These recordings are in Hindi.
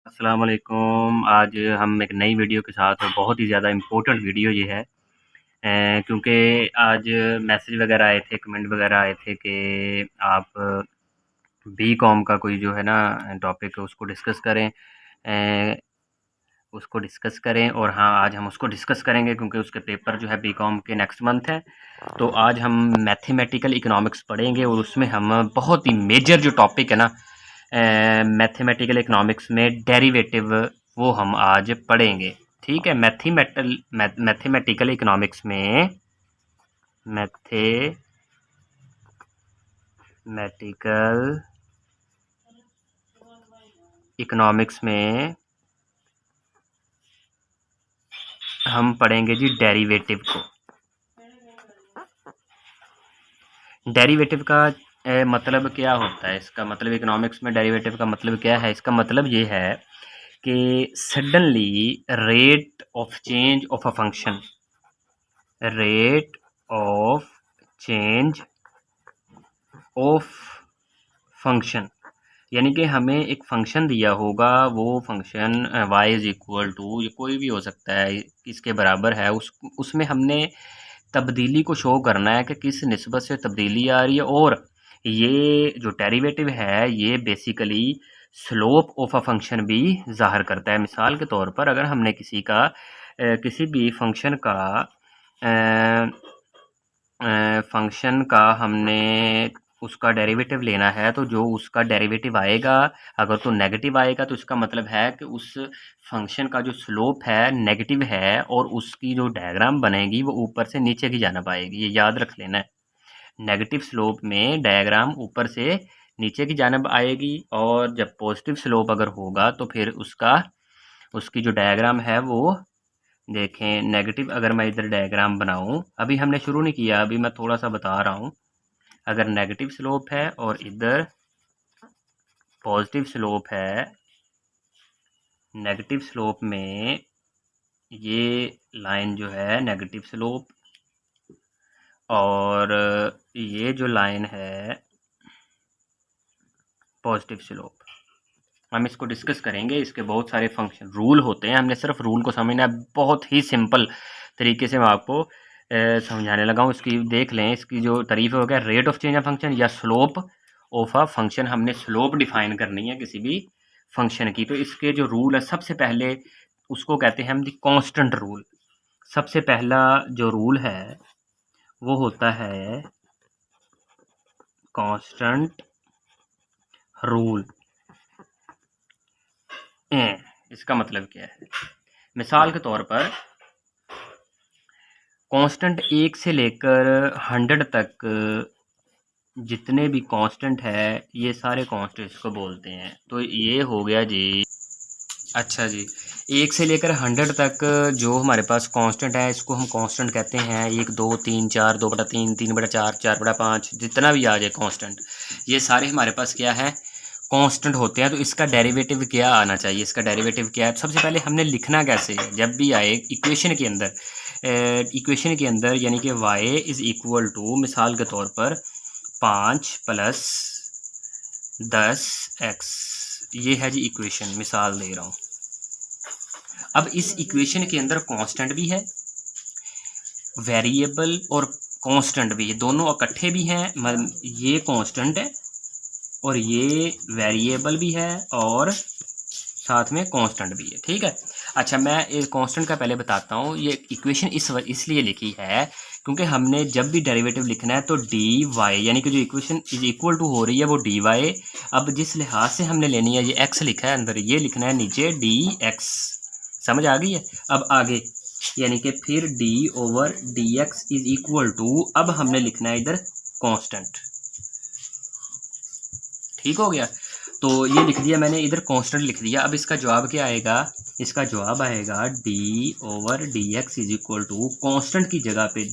अस्सलाम वालेकुम। आज हम एक नई वीडियो के साथ बहुत ही ज़्यादा इम्पोर्टेंट वीडियो ये है क्योंकि आज मैसेज वगैरह आए थे, कमेंट वगैरह आए थे कि आप बीकॉम का कोई जो है ना टॉपिक है उसको डिस्कस करें। उसको डिस्कस करें और हाँ, आज हम उसको डिस्कस करेंगे क्योंकि उसके पेपर जो है बीकॉम के नेक्स्ट मंथ है। तो आज हम मैथमेटिकल इकोनॉमिक्स पढ़ेंगे और उसमें हम बहुत ही मेजर जो टॉपिक है ना मैथमेटिकल इकोनॉमिक्स में डेरिवेटिव, वो हम आज पढ़ेंगे। ठीक है, मैथमेटिकल इकोनॉमिक्स में मैथमेटिकल इकोनॉमिक्स में हम पढ़ेंगे जी डेरिवेटिव को। डेरिवेटिव का मतलब क्या होता है, इसका मतलब इकोनॉमिक्स में डेरिवेटिव का मतलब क्या है? इसका मतलब ये है कि suddenly rate of change of a function, rate of change of function, यानी कि हमें एक फंक्शन दिया होगा, वो function y is equal to, ये कोई भी हो सकता है, किसके बराबर है, उसमें हमने तब्दीली को शो करना है कि किस निस्बत से तब्दीली आ रही है। और ये जो डेरिवेटिव है ये basically slope of a function भी ज़ाहिर करता है। मिसाल के तौर पर अगर हमने किसी भी फंक्शन का हमने उसका डेरिवेटिव लेना है, तो जो उसका डेरिवेटिव आएगा अगर तो नेगेटिव आएगा तो इसका मतलब है कि उस फंक्शन का जो स्लोप है नेगेटिव है और उसकी जो डायग्राम बनेगी वो ऊपर से नीचे की जानिब आएगी। ये याद रख लेना है, नेगेटिव स्लोप में डायग्राम ऊपर से नीचे की जानिब आएगी और जब पॉजिटिव स्लोप अगर होगा तो फिर उसकी जो डायग्राम है वो देखें नेगेटिव। अगर मैं इधर डायग्राम बनाऊं, अभी हमने शुरू नहीं किया, अभी मैं थोड़ा सा बता रहा हूं। अगर नेगेटिव स्लोप है और इधर पॉजिटिव स्लोप है, नेगेटिव स्लोप में ये लाइन जो है नेगेटिव स्लोप और ये जो लाइन है पॉजिटिव स्लोप, हम इसको डिस्कस करेंगे। इसके बहुत सारे फंक्शन रूल होते हैं, हमने सिर्फ रूल को समझना है। बहुत ही सिंपल तरीके से मैं आपको समझाने लगा हूँ। इसकी देख लें, इसकी जो तारीफ हो गया rate of change of function या स्लोप ऑफ अ फंक्शन। हमने स्लोप डिफाइन करनी है किसी भी फंक्शन की, तो इसके जो रूल है सबसे पहले उसको कहते हैं हम दी कांस्टेंट रूल। सबसे पहला जो रूल है वो होता है कांस्टेंट रूल। इसका मतलब क्या है? मिसाल के तौर पर कांस्टेंट 1 से लेकर 100 तक जितने भी कांस्टेंट है ये सारे कांस्टेंट्स को बोलते हैं। तो ये हो गया जी। अच्छा जी, 1 से लेकर 100 तक जो हमारे पास कांस्टेंट है इसको हम कांस्टेंट कहते हैं। 1 2 3 4, 2/3, 3/4, 4/5, जितना भी आ जाए कांस्टेंट, ये सारे हमारे पास क्या है? कांस्टेंट होते हैं। तो इसका डेरिवेटिव क्या आना चाहिए? इसका डेरिवेटिव क्या है? सबसे पहले हमने लिखना कैसे है? जब भी आए इक्वेशन के अंदर यानी कि y इज़ इक्वल टू, मिसाल के तौर पर 5 + 10x, ये है जी इक्वेशन, मिसाल दे रहा हूँ। अब इस इक्वेशन के अंदर कांस्टेंट भी है, वेरिएबल और कांस्टेंट भी है, दोनों इकट्ठे भी हैं। मतलब ये कांस्टेंट है और ये वेरिएबल भी है और साथ में कांस्टेंट भी है। ठीक है, अच्छा मैं एक कांस्टेंट का पहले बताता हूँ। ये इक्वेशन इसलिए लिखी है क्योंकि हमने जब भी डेरिवेटिव लिखना है तो डी वाई, यानी कि जो इक्वेशन इज इक्वल टू हो रही है वो डी वाई। अब जिस लिहाज से हमने लेनी है, ये एक्स लिखा है अंदर, ये लिखना है नीचे डी एक्स। समझ आ गई है? अब आगे यानी कि फिर d over d x is equal to, अब हमने लिखना है इधर कांस्टेंट। ठीक हो गया? तो ये लिख दिया मैंने, इधर कांस्टेंट लिख दिया। अब इसका जवाब क्या आएगा? इसका जवाब आएगा d over d x is equal to, constant की जगह पे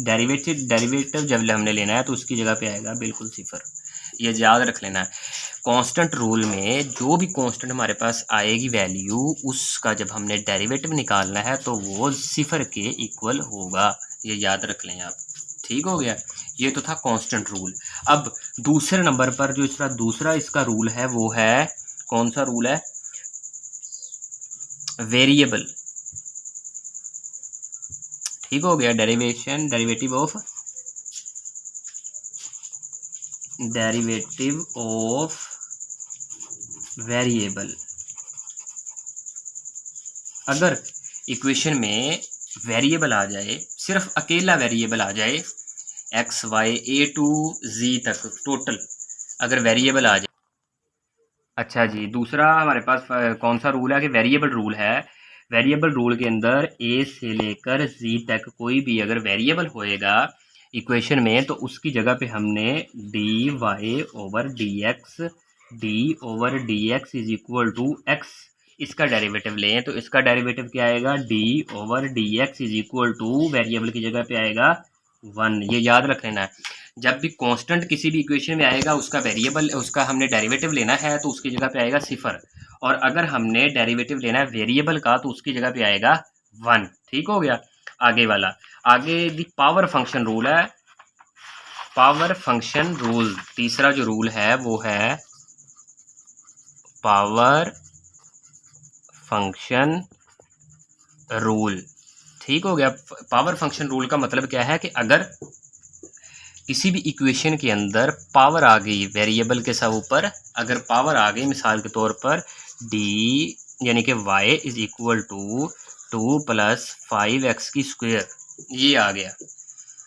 डेरिवेटिव जब हमने लेना है तो उसकी जगह पे आएगा बिल्कुल 0। ये याद रख लेना है। कांस्टेंट रूल में जो भी कांस्टेंट हमारे पास आएगी वैल्यू, उसका जब हमने डेरिवेटिव निकालना है तो वो 0 के इक्वल होगा। ये याद रख लें आप। ठीक हो गया? ये तो था कांस्टेंट रूल। अब दूसरे नंबर पर जो इसका दूसरा इसका रूल है वो है, कौन सा रूल है? वेरिएबल, ठीक हो गया, डेरिवेटिव ऑफ वेरिएबल। अगर इक्वेशन में वेरिएबल आ जाए, सिर्फ अकेला वेरिएबल आ जाए, एक्स वाई ए टू जी तक टोटल अगर वेरिएबल आ जाए। अच्छा जी, दूसरा हमारे पास कौन सा रूल है कि वेरिएबल रूल है। वेरिएबल रूल के अंदर ए से लेकर जी तक कोई भी अगर वेरिएबल होएगा इक्वेशन में, तो उसकी जगह पे हमने d y over d x is equal to x, इसका डेरिवेटिव लें तो इसका डेरिवेटिव क्या आएगा, d over d x is equal to variable की जगह पे आएगा 1। ये याद रख लेना है, जब भी कांस्टेंट किसी भी इक्वेशन में आएगा उसका वेरिएबल, उसका हमने डेरिवेटिव लेना है तो उसकी जगह पे आएगा 0, और अगर हमने डेरिवेटिव लेना है वेरिएबल का तो उसकी जगह पे आएगा 1। ठीक हो गया। आगे वाला, आगे दी पावर फंक्शन रूल है। पावर फंक्शन रूल, तीसरा जो रूल है वो है पावर फंक्शन रूल। ठीक हो गया। पावर फंक्शन रूल का मतलब क्या है कि अगर किसी भी इक्वेशन के अंदर पावर आ गई वेरिएबल के सब ऊपर, अगर पावर आ गई मिसाल के तौर पर डी यानी कि y is equal to 2 + 5x की स्क्वायर, ये आ गया,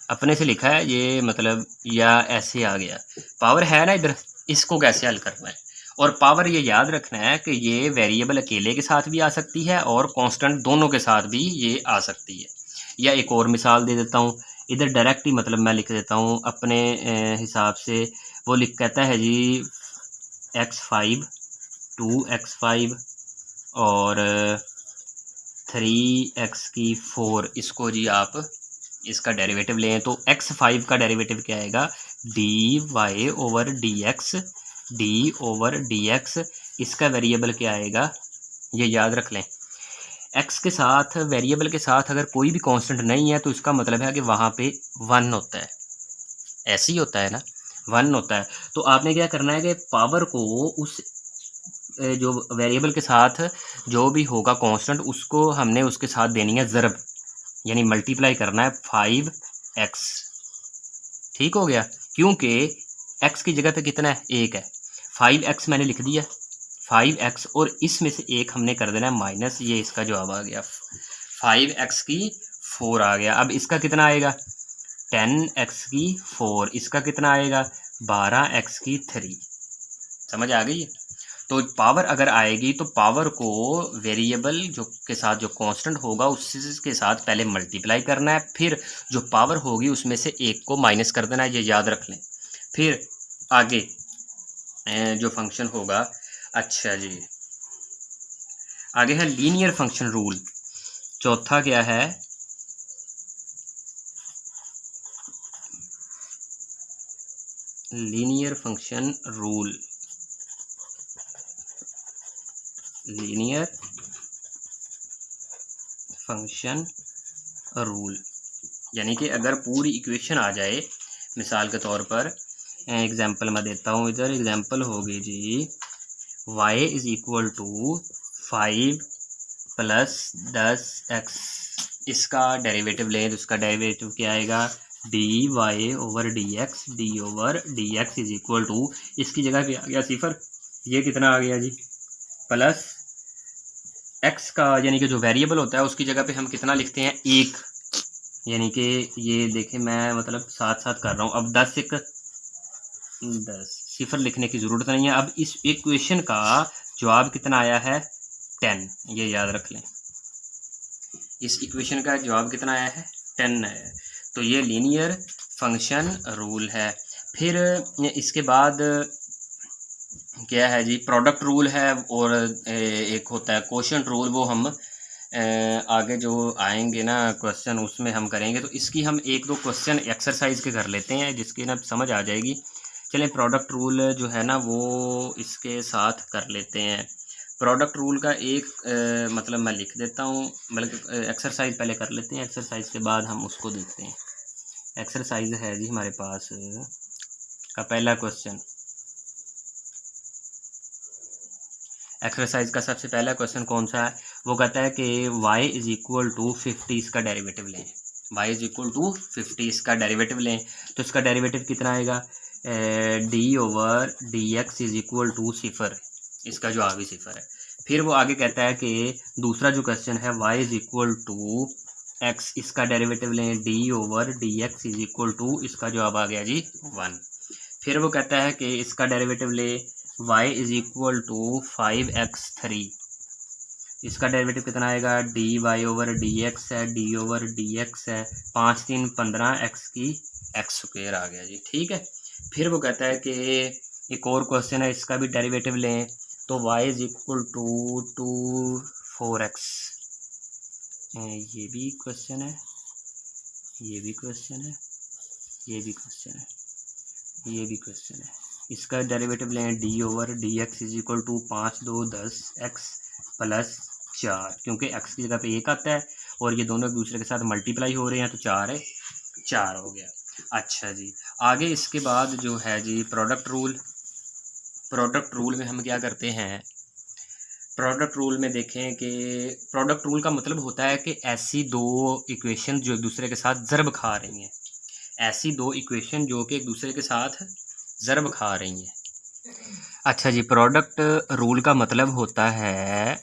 अपने से लिखा है ये मतलब, या ऐसे आ गया, पावर है ना इधर, इसको कैसे हल करना है। और पावर ये याद रखना है कि ये वेरिएबल अकेले के साथ भी आ सकती है और कांस्टेंट दोनों के साथ भी ये आ सकती है। या एक और मिसाल दे देता हूँ, इधर डायरेक्ट ही मतलब मैं लिख देता हूँ अपने हिसाब से। वो कहता है जी x5 2x5 और 3x की 4, इसको जी आप इसका डेरिवेटिव लें तो x5 का डेरिवेटिव क्या आएगा, d y over d x, इसका वेरिएबल क्या आएगा, ये याद रख लें। x के साथ वेरिएबल के साथ अगर कोई भी कांस्टेंट नहीं है तो इसका मतलब है कि वहाँ पे 1 होता है, ऐसे ही होता है ना, 1 होता है। तो आपने क्या करना है कि पावर को उस जो वेरिएबल के साथ जो भी होगा कांस्टेंट उसको हमने उसके साथ देनी है ज़रब, यानी मल्टीप्लाई करना है 5x। ठीक हो गया, क्योंकि x की जगह पे कितना है, 1 है, 5x मैंने लिख दिया 5x, और इसमें से एक हमने कर देना है माइनस, ये इसका जवाब आ गया 5x की 4 आ गया। अब इसका कितना आएगा 10x की 4, इसका कितना आएगा 12x की 3। समझ आ गई है। तो पावर अगर आएगी तो पावर को वेरिएबल जो के साथ जो कांस्टेंट होगा उसके साथ पहले मल्टीप्लाई करना है, फिर जो पावर होगी उसमें से एक को माइनस कर देना है, ये याद रख लें। फिर आगे जो फंक्शन होगा, अच्छा जी आगे है लीनियर फंक्शन रूल। चौथा क्या है, linear function rule. Linear function rule यानी कि अगर पूरी इक्वेशन आ जाए, मिसाल के तौर पर एग्जांपल मैं देता हूँ, इधर एग्जांपल होगी जी y is equal to 5 + 10x, इसका डेरिवेटिव लें तो इसका डेरिवेटिव क्या आएगा, d y over d x is equal to, इसकी जगह पे आ गया 0, ये कितना आ गया जी, प्लस x का यानी कि जो वेरिएबल होता है उसकी जगह पे हम कितना लिखते हैं 1, यानी कि ये देखें मैं मतलब साथ साथ कर रहा हूँ। अब 10 0 लिखने की ज़रूरत नहीं है। अब इस इक्वेशन का जवाब कितना आया है 10, ये याद रख लें, इस इक्वेशन का जवाब कितना आया है 10 है। तो ये लीनियर फंक्शन रूल है। फिर इसके बाद क्या है जी, प्रोडक्ट रूल है, और एक होता है कोशेंट रूल, वो हम आगे जो आएंगे ना क्वेश्चन उसमें हम करेंगे। तो इसकी हम एक दो क्वेश्चन एक्सरसाइज के कर लेते हैं जिसकी ना समझ आ जाएगी। चलें प्रोडक्ट रूल जो है ना वो इसके साथ कर लेते हैं। प्रोडक्ट रूल का एक मतलब मैं लिख देता हूँ, मतलब एक्सरसाइज पहले कर लेते हैं, एक्सरसाइज के बाद हम उसको देखते हैं। एक्सरसाइज है जी हमारे पास का पहला क्वेश्चन, एक्सरसाइज का सबसे पहला क्वेश्चन कौन सा है, वो कहता है कि y इज इक्वल टू 50 इसका डेरिवेटिव लें, y इज इक्वल टू 50 इसका डेरिवेटिव लें, तो इसका डेरिवेटिव कितना आएगा, d/dx इज इक्वल टू 0, इसका जवाब ही 0 है। फिर वो आगे कहता है कि दूसरा जो क्वेश्चन है y is equal to x, इसका डेरिवेटिव लें, d/dx इज इक्वल टू, इसका जवाब आ गया जी 1। फिर वो कहता है कि इसका डेरिवेटिव ले y is equal to 5x3, इसका डेरिवेटिव कितना आएगा, dy/dx है, d/dx है, 5 3 15 x की x² आ गया जी, ठीक है। फिर वो कहता है कि एक और क्वेश्चन है, इसका भी डेरिवेटिव लें, तो y is equal to 4x, ये भी क्वेश्चन है, ये भी क्वेश्चन है, ये भी क्वेश्चन है, ये भी क्वेश्चन है। इसका डेरिवेटिव लें, d/dx is equal to 5 2 10 x plus 4, क्योंकि x की जगह पे 1 आता है और ये दोनों एक दूसरे के साथ मल्टीप्लाई हो रहे हैं, तो 4 है, 4 हो गया। अच्छा जी, आगे इसके बाद जो है जी प्रोडक्ट रूल। प्रोडक्ट रूल में हम क्या करते हैं, प्रोडक्ट रूल में देखें कि प्रोडक्ट रूल का मतलब होता है कि ऐसी दो इक्वेशन जो एक दूसरे के साथ ज़र्ब खा रही हैं, ऐसी दो इक्वेशन जो कि एक दूसरे के साथ ज़र्ब खा रही हैं। अच्छा जी, प्रोडक्ट रूल का मतलब होता है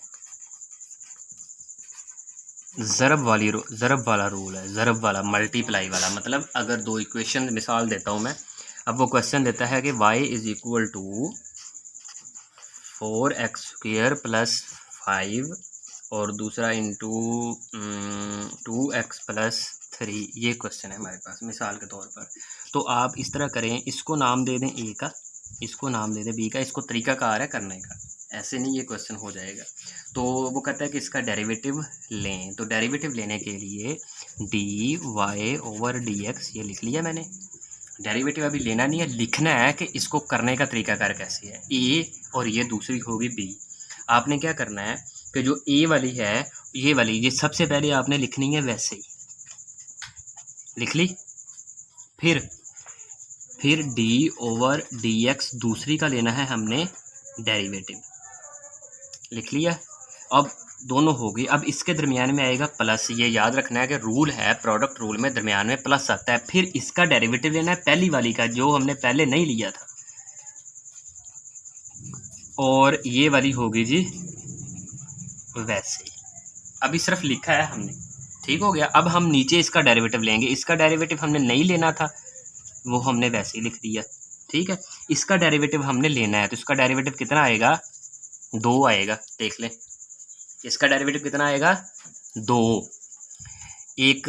ज़रब वाला रूल है, ज़रब वाला, मल्टीप्लाई वाला। मतलब अगर दो इक्वेशन, मिसाल देता हूँ मैं, अब वो क्वेश्चन देता है कि y is equal to 4x² plus 5 और दूसरा इंटू 2x प्लस 3, ये क्वेश्चन है हमारे पास मिसाल के तौर पर। तो आप इस तरह करें, इसको नाम दे दें a का, इसको नाम दे दें b का, इसको तरीकाकार है करने का, ऐसे नहीं ये क्वेश्चन हो जाएगा। तो वो कहता है कि इसका डेरिवेटिव लें, तो डेरिवेटिव लेने के लिए dy/dx ये लिख लिया मैंने। डेरिवेटिव अभी लेना नहीं है, लिखना है कि इसको करने का तरीकाकार कैसे है। a और ये दूसरी होगी b। आपने क्या करना है कि जो a वाली है, ये वाली, ये सबसे पहले आपने लिखनी है, वैसे ही लिख ली। फिर d/dx दूसरी का लेना है हमने डेरिवेटिव, लिख लिया। अब दोनों होगी, अब इसके दरमियान में आएगा प्लस, ये याद रखना है कि रूल है प्रोडक्ट रूल में दरमियान में प्लस आता है। फिर इसका डेरिवेटिव लेना है पहली वाली का, जो हमने पहले नहीं लिया था, और ये वाली होगी जी वैसे ही, अभी सिर्फ लिखा है हमने, ठीक हो गया। अब हम नीचे इसका डेरिवेटिव लेंगे, इसका डेरिवेटिव हमने नहीं लेना था, वो हमने वैसे ही लिख दिया, ठीक है। इसका डेरिवेटिव हमने लेना है, तो इसका डेरिवेटिव कितना आएगा, 2 आएगा, देख लें इसका डेरिवेटिव कितना आएगा, 2। एक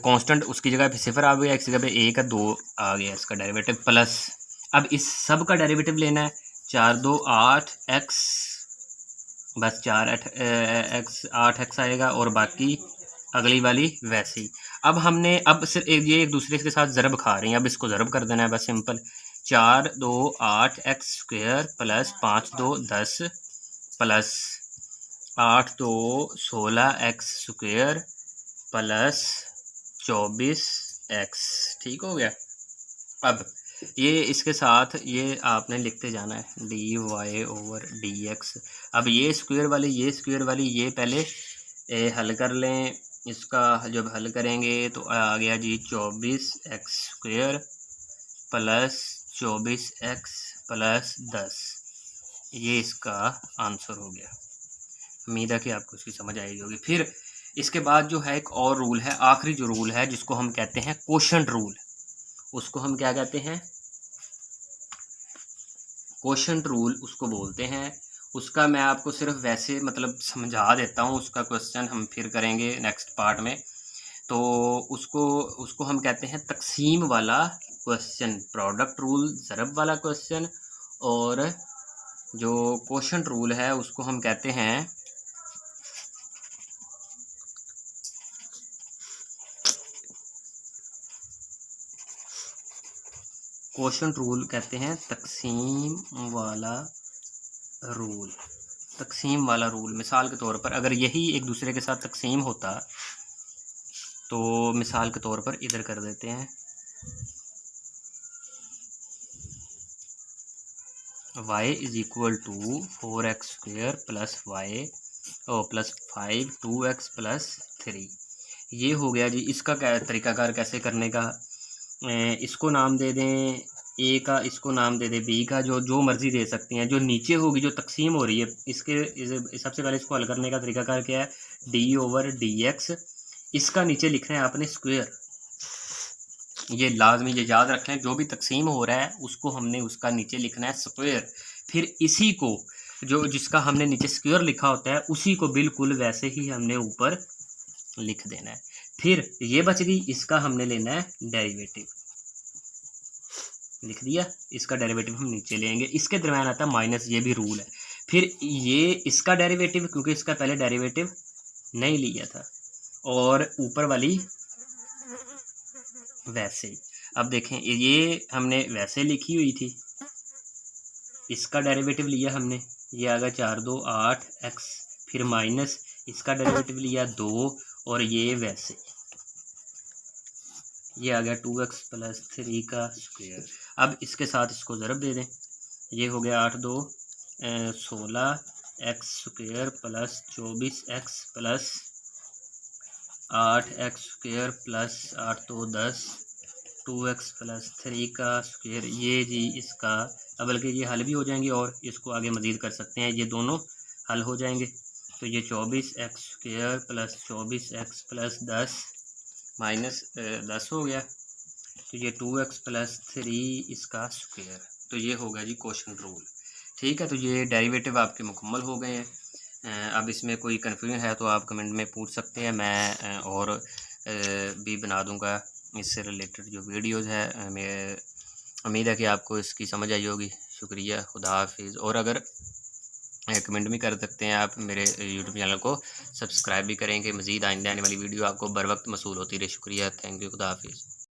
कांस्टेंट उसकी जगह पे 0 आ गया, एक जगह पे 1 है, 2 आ गया इसका डेरिवेटिव प्लस। अब इस सब का डेरिवेटिव लेना है, 4 2 8 x, बस 4 8 x आएगा, और बाकी अगली वाली वैसे ही। अब हमने अब सिर्फ ये एक दूसरे के साथ ज़रब खा रही हैं, अब इसको ज़रब कर देना है बस simple. 4 2 8 x² plus 5 2 10 plus 8 2 16 x² plus 24 x, ठीक हो गया। अब ये इसके साथ ये आपने लिखते जाना है, dy/dx। अब ये स्क्वायर वाली ये पहले हल कर लें, इसका जब हल करेंगे तो आ गया जी 24x² प्लस 24x प्लस 10, ये इसका आंसर हो गया। उम्मीद है कि आपको इसकी समझ आई होगी। फिर इसके बाद जो है एक और रूल है, आखिरी जो रूल है, जिसको हम कहते हैं क्वोशंट रूल। उसको हम क्या कहते हैं, क्वोशंट रूल उसको बोलते हैं। उसका मैं आपको सिर्फ वैसे मतलब समझा देता हूँ, उसका क्वेश्चन हम फिर करेंगे नेक्स्ट पार्ट में। तो उसको हम कहते हैं तकसीम वाला क्वेश्चन, प्रोडक्ट रूल ज़रब वाला क्वेश्चन, और जो क्वोशंट रूल है उसको हम कहते हैं क्वोशंट रूल, कहते हैं तकसीम वाला रूल। तकसीम वाला रूल, मिसाल के तौर पर अगर यही एक दूसरे के साथ तकसीम होता, तो मिसाल के तौर पर इधर कर देते हैं, y is equal to 4x² plus y plus 5 2x plus 3। ये हो गया जी। इसका क्या तरीकाकार कैसे करने का, इसको नाम दे दें ए का, इसको नाम दे दें बी का, जो जो मर्ज़ी दे सकते हैं। जो नीचे होगी, जो तकसीम हो रही है, इसके सबसे पहले इसको हल करने का तरीकाकार क्या है, d/dx। इसका नीचे लिखना है आपने स्क्वायर। ये लाजमी ये याद रखें, जो भी तकसीम हो रहा है उसको हमने उसका नीचे लिखना है स्क्वायर। फिर इसी को जो जिसका हमने नीचे स्क्वायर लिखा होता है उसी को बिल्कुल वैसे ही हमने ऊपर लिख देना है। फिर ये बच गई, इसका हमने लेना है डेरिवेटिव, लिख दिया। इसका डेरिवेटिव हम नीचे लेंगे। इसके दरम्यान आता है माइनस, ये भी रूल है। फिर ये इसका डेरिवेटिव, क्योंकि इसका पहले डेरिवेटिव नहीं लिया था, और ऊपर वाली वैसे। अब देखें, ये हमने वैसे लिखी हुई थी, इसका डेरिवेटिव लिया हमने, ये आ गया 4 2 8 x, फिर माइनस इसका डेरिवेटिव लिया 2, और ये वैसे ये आ गया 2x प्लस 3 का स्क्वायर। अब इसके साथ इसको ज़रब दे दें, ये हो गया 8 2 16 x square plus 24x plus 8x square plus 8 2 10 2x plus 3 का स्क्वायर। ये जी इसका, अब बल्कि ये हल भी हो जाएंगे और इसको आगे मज़ीद कर सकते हैं, ये दोनों हल हो जाएंगे। तो ये 24x square plus 24x plus 10 minus 10 हो गया। तो ये 2x प्लस 3 इसका स्क्वायर। तो ये होगा जी क्वेश्चन रूल। ठीक है, तो ये डेरिवेटिव आपके मुकम्मल हो गए हैं। अब इसमें कोई कन्फ्यूजन है तो आप कमेंट में पूछ सकते हैं, मैं और भी बना दूंगा इससे रिलेटेड जो वीडियोस है। मैं उम्मीद है कि आपको इसकी समझ आई होगी। शुक्रिया, खुदा हाफिज़। और अगर कमेंट भी कर सकते हैं आप, मेरे यूट्यूब चैनल को सब्सक्राइब भी करेंगे। मज़ीद आइंदा आने वाली वीडियो आपको बर वक्त मसूल होती रहे। शुक्रिया, थैंक यू, खुदा हाफिज़।